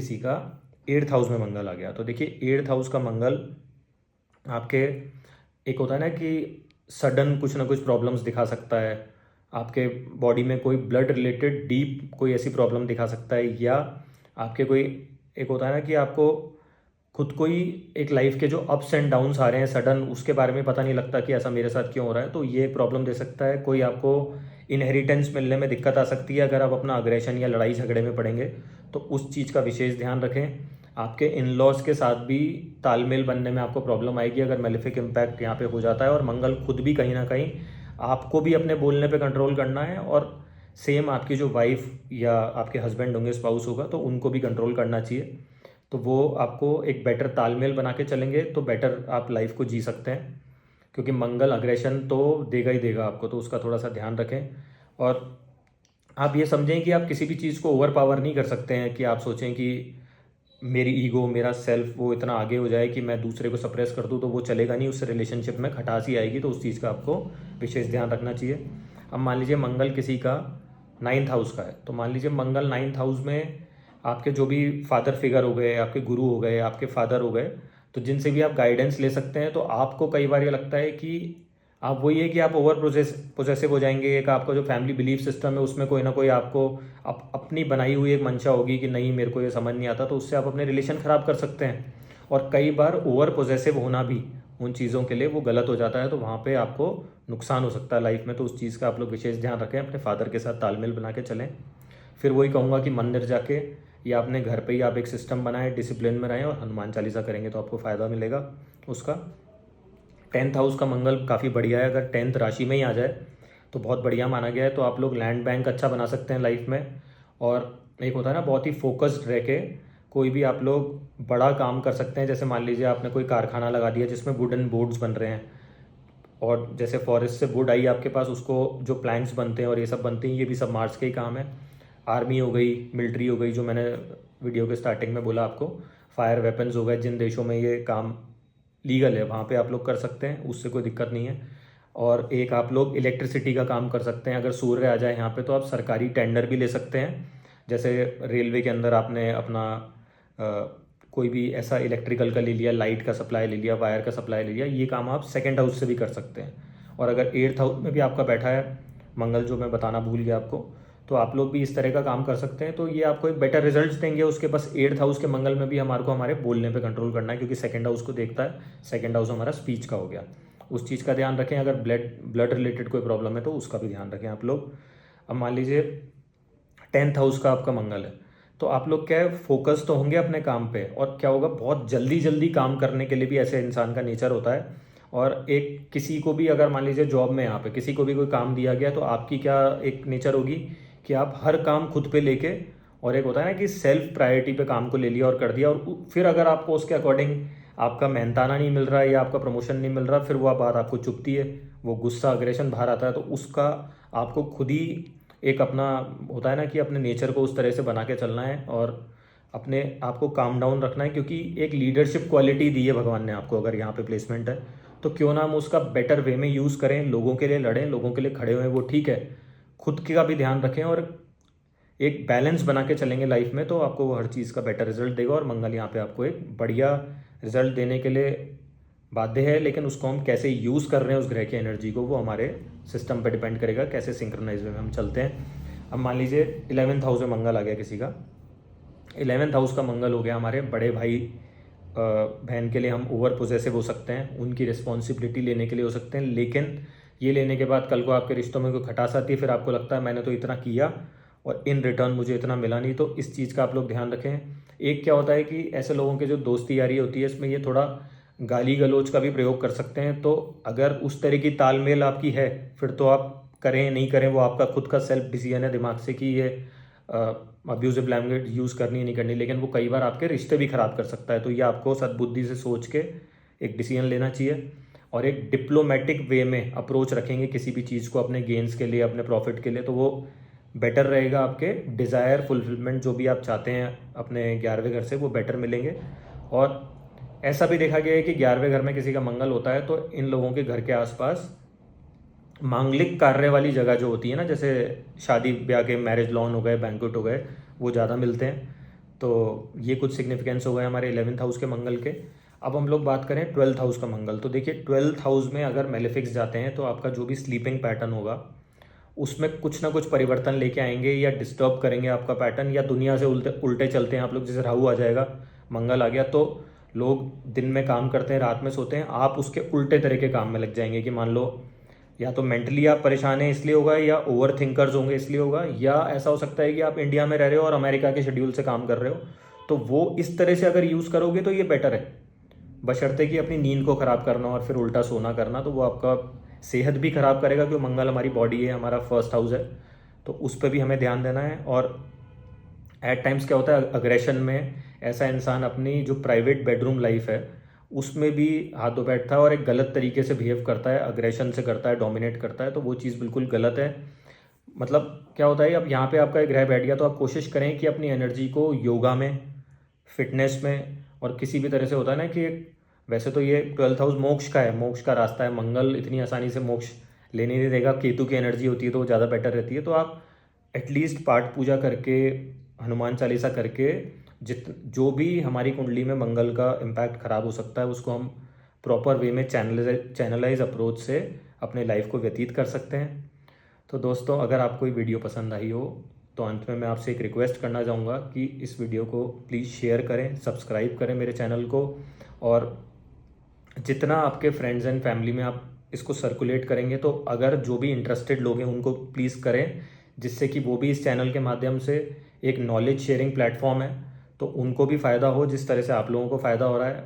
किसी का 8th house में मंगल आ गया, तो देखिए 8th हाउस का मंगल आपके, एक होता है ना कि सडन कुछ ना कुछ प्रॉब्लम्स दिखा सकता है आपके बॉडी में, कोई ब्लड रिलेटेड डीप कोई ऐसी प्रॉब्लम दिखा सकता है, या आपके कोई, एक होता है ना कि आपको खुद को ही एक लाइफ के जो अप्स एंड डाउन्स आ रहे हैं सडन, उसके बारे में पता नहीं लगता कि ऐसा मेरे साथ क्यों हो रहा है, तो ये प्रॉब्लम दे सकता है। कोई आपको इनहेरिटेंस मिलने में दिक्कत आ सकती है अगर आप अपना अग्रेशन या लड़ाई झगड़े में पड़ेंगे, तो उस चीज़ का विशेष ध्यान रखें। आपके इन लॉज के साथ भी तालमेल बनने में आपको प्रॉब्लम आएगी अगर मेलेफिक इम्पैक्ट यहाँ पे हो जाता है, और मंगल खुद भी कहीं ना कहीं आपको भी अपने बोलने पे कंट्रोल करना है, और सेम आपकी जो वाइफ या आपके हस्बैंड होंगे, स्पाउस होगा, तो उनको भी कंट्रोल करना चाहिए। तो वो आपको एक बेटर तालमेल बना के चलेंगे तो बेटर आप लाइफ को जी सकते हैं, क्योंकि मंगल अग्रेशन तो देगा ही देगा आपको, तो उसका थोड़ा सा ध्यान रखें। और आप ये समझें कि आप किसी भी चीज़ को ओवर पावर नहीं कर सकते हैं, कि आप सोचें कि मेरी ईगो, मेरा सेल्फ वो इतना आगे हो जाए कि मैं दूसरे को सप्रेस कर दूँ, तो वो चलेगा नहीं, उससे रिलेशनशिप में खटास ही आएगी, तो उस चीज़ का आपको विशेष ध्यान रखना चाहिए। अब मान लीजिए मंगल किसी का 9th हाउस का है, तो मान लीजिए मंगल 9th हाउस में आपके जो भी फादर फिगर हो गए, आपके गुरु हो गए, आपके फादर हो गए, तो जिनसे भी आप गाइडेंस ले सकते हैं, तो आपको कई बार ये लगता है कि आप वही है कि आप ओवर पोजेसिव हो जाएंगे, एक आपका जो फैमिली बिलीफ सिस्टम है उसमें कोई ना कोई आपको अपनी बनाई हुई एक मंशा होगी कि नहीं मेरे को ये समझ नहीं आता, तो उससे आप अपने रिलेशन ख़राब कर सकते हैं। और कई बार ओवर पोजेसिव होना भी उन चीज़ों के लिए वो गलत हो जाता है, तो वहाँ पे आपको नुकसान हो सकता है लाइफ में, तो उस चीज़ का आप लोग विशेष ध्यान रखें, अपने फादर के साथ तालमेल बना के चलें। फिर वही कहूँगा कि मंदिर जाके या अपने घर पे ही आप एक सिस्टम बनाएं, डिसिप्लिन में रहें, और हनुमान चालीसा करेंगे तो आपको फ़ायदा मिलेगा उसका। 10th हाउस का मंगल काफ़ी बढ़िया है, अगर 10th राशि में ही आ जाए तो बहुत बढ़िया माना गया है, तो आप लोग लैंड बैंक अच्छा बना सकते हैं लाइफ में। और एक होता है ना बहुत ही फोकस्ड रह के कोई भी आप लोग बड़ा काम कर सकते हैं, जैसे मान लीजिए आपने कोई कारखाना लगा दिया जिसमें वुडन बोर्ड्स बन रहे हैं, और जैसे फॉरेस्ट से वुड आई आपके पास, उसको जो प्लैंक्स बनते हैं और ये सब बनते हैं, ये भी सब मार्स के ही काम है। आर्मी हो गई, मिलिट्री हो गई, जो मैंने वीडियो के स्टार्टिंग में बोला आपको, फायर वेपन्स हो गए, जिन देशों में ये काम लीगल है वहाँ पे आप लोग कर सकते हैं, उससे कोई दिक्कत नहीं है। और एक आप लोग इलेक्ट्रिसिटी का काम कर सकते हैं, अगर सूर्य आ जाए यहाँ पे तो आप सरकारी टेंडर भी ले सकते हैं, जैसे रेलवे के अंदर आपने अपना कोई भी ऐसा इलेक्ट्रिकल का ले लिया, लाइट का सप्लाई ले लिया, वायर का सप्लाई ले लिया, ये काम आप सेकेंड हाउस से भी कर सकते हैं। और अगर 8th हाउस में भी आपका बैठा है मंगल, जो मैं बताना भूल गया आपको, तो आप लोग भी इस तरह का काम कर सकते हैं, तो ये आपको एक बेटर रिजल्ट्स देंगे। उसके बस 8th हाउस के मंगल में भी हमारे को हमारे बोलने पे कंट्रोल करना है, क्योंकि सेकंड हाउस को देखता है, सेकंड हाउस हमारा स्पीच का हो गया, उस चीज़ का ध्यान रखें। अगर ब्लड ब्लड रिलेटेड कोई प्रॉब्लम है तो उसका भी ध्यान रखें आप लोग। अब मान लीजिए 10th हाउस का आपका मंगल है, तो आप लोग क्या है, फोकस तो होंगे अपने काम पे, और क्या होगा, बहुत जल्दी जल्दी काम करने के लिए भी ऐसे इंसान का नेचर होता है। और एक किसी को भी अगर मान लीजिए जॉब में यहाँ पे किसी को भी कोई काम दिया गया, तो आपकी क्या एक नेचर होगी कि आप हर काम खुद पे लेके, और एक होता है ना कि सेल्फ प्रायोरिटी पे काम को ले लिया और कर दिया, और फिर अगर आपको उसके अकॉर्डिंग आपका मेहनताना नहीं मिल रहा है या आपका प्रमोशन नहीं मिल रहा, फिर वो बात आपको चुभती है, वो गुस्सा अग्रेशन बाहर आता है, तो उसका आपको खुद ही एक अपना होता है ना कि अपने नेचर को उस तरह से बना के चलना है, और अपने आप को काम डाउन रखना है, क्योंकि एक लीडरशिप क्वालिटी दी है भगवान ने आपको, अगर यहाँ पे प्लेसमेंट है तो क्यों ना हम उसका बेटर वे में यूज़ करें, लोगों के लिए लड़ें, लोगों के लिए खड़े हुए, वो ठीक है, खुद का भी ध्यान रखें, और एक बैलेंस बना के चलेंगे लाइफ में, तो आपको वो हर चीज़ का बेटर रिजल्ट देगा। और मंगल यहाँ पे आपको एक बढ़िया रिजल्ट देने के लिए बाध्य है, लेकिन उसको हम कैसे यूज़ कर रहे हैं उस ग्रह की एनर्जी को, वो हमारे सिस्टम पे डिपेंड करेगा, कैसे सिंक्रोनाइज में हम चलते हैं। अब मान लीजिए 11th हाउस में मंगल आ गया किसी का, 11th हाउस का मंगल हो गया हमारे बड़े भाई बहन के लिए, हम ओवर पोजेसिव हो सकते हैं, उनकी रिस्पॉन्सिबिलिटी लेने के लिए हो सकते हैं, लेकिन ये लेने के बाद कल को आपके रिश्तों में कोई खटास आती है, फिर आपको लगता है मैंने तो इतना किया और इन रिटर्न मुझे इतना मिला नहीं, तो इस चीज़ का आप लोग ध्यान रखें। एक क्या होता है कि ऐसे लोगों के जो दोस्ती यारी होती है, इसमें ये थोड़ा गाली गलौज का भी प्रयोग कर सकते हैं, तो अगर उस तरह की तालमेल आपकी है फिर तो आप करें नहीं करें वो आपका खुद का सेल्फ डिसीजन है दिमाग से, कि ये अब्यूजिव लैंग्वेज यूज़ करनी है नहीं करनी, लेकिन वो कई बार आपके रिश्ते भी ख़राब कर सकता है, तो ये आपको सद्बुद्धि से सोच के एक डिसीजन लेना चाहिए, और एक डिप्लोमेटिक वे में अप्रोच रखेंगे किसी भी चीज़ को अपने गेंस के लिए, अपने प्रॉफिट के लिए, तो वो बेटर रहेगा, आपके डिज़ायर फुलफिलमेंट जो भी आप चाहते हैं अपने 11वें घर से वो बेटर मिलेंगे। और ऐसा भी देखा गया है कि 11वें घर में किसी का मंगल होता है तो इन लोगों के घर के आसपास मांगलिक कार्य वाली जगह जो होती है ना, जैसे शादी ब्याह के मैरिज लॉन हो गए, बैंक्वेट हो गए, वो ज़्यादा मिलते हैं। तो ये कुछ सिग्निफिकेंस हो गए हमारे 11th हाउस के मंगल के। अब हम लोग बात करें 12th हाउस का मंगल। तो देखिए 12th हाउस में अगर मेलेफिक्स जाते हैं तो आपका जो भी स्लीपिंग पैटर्न होगा उसमें कुछ ना कुछ परिवर्तन लेके आएंगे या डिस्टर्ब करेंगे आपका पैटर्न, या दुनिया से उल्टे उल्टे चलते हैं आप लोग। जैसे राहु आ जाएगा, मंगल आ गया, तो लोग दिन में काम करते हैं, रात में सोते हैं, आप उसके उल्टे तरह के काम में लग जाएंगे कि मान लो या तो मेंटली आप परेशान हैं इसलिए होगा, या ओवर थिंकर्स होंगे इसलिए होगा, या ऐसा हो सकता है कि आप इंडिया में रह रहे हो और अमेरिका के शेड्यूल से काम कर रहे हो। तो वो इस तरह से अगर यूज़ करोगे तो ये बेटर है, बशर्ते कि अपनी नींद को ख़राब करना और फिर उल्टा सोना करना, तो वो आपका सेहत भी ख़राब करेगा, क्योंकि मंगल हमारी बॉडी है, हमारा फर्स्ट हाउस है, तो उस पर भी हमें ध्यान देना है। और एट टाइम्स क्या होता है अग्रेशन में, ऐसा इंसान अपनी जो प्राइवेट बेडरूम लाइफ है उसमें भी हाथ धो बैठता है और एक गलत तरीके से बिहेव करता है, अग्रेशन से करता है, डोमिनेट करता है, तो वो चीज़ बिल्कुल गलत है। मतलब क्या होता है, अब यहाँ पे आपका एक ग्रह बैठ गया तो आप कोशिश करें कि अपनी एनर्जी को योगा में, फिटनेस में, और किसी भी तरह से होता है ना कि वैसे तो ये 12th हाउस मोक्ष का है, मोक्ष का रास्ता है, मंगल इतनी आसानी से मोक्ष लेने नहीं देगा, केतु की एनर्जी होती है तो वो ज़्यादा बेटर रहती है। तो आप एटलीस्ट पाठ पूजा करके, हनुमान चालीसा करके, जो भी हमारी कुंडली में मंगल का इम्पैक्ट ख़राब हो सकता है उसको हम प्रॉपर वे में चैनलाइज अप्रोच से अपने लाइफ को व्यतीत कर सकते हैं। तो दोस्तों, अगर आपको ये वीडियो पसंद आई हो तो अंत में मैं आपसे एक रिक्वेस्ट करना चाहूँगा कि इस वीडियो को प्लीज़ शेयर करें, सब्सक्राइब करें मेरे चैनल को, और जितना आपके फ्रेंड्स एंड फैमिली में आप इसको सर्कुलेट करेंगे तो अगर जो भी इंटरेस्टेड लोग हैं उनको प्लीज़ करें, जिससे कि वो भी इस चैनल के माध्यम से, एक नॉलेज शेयरिंग प्लेटफॉर्म है, तो उनको भी फ़ायदा हो जिस तरह से आप लोगों को फ़ायदा हो रहा है।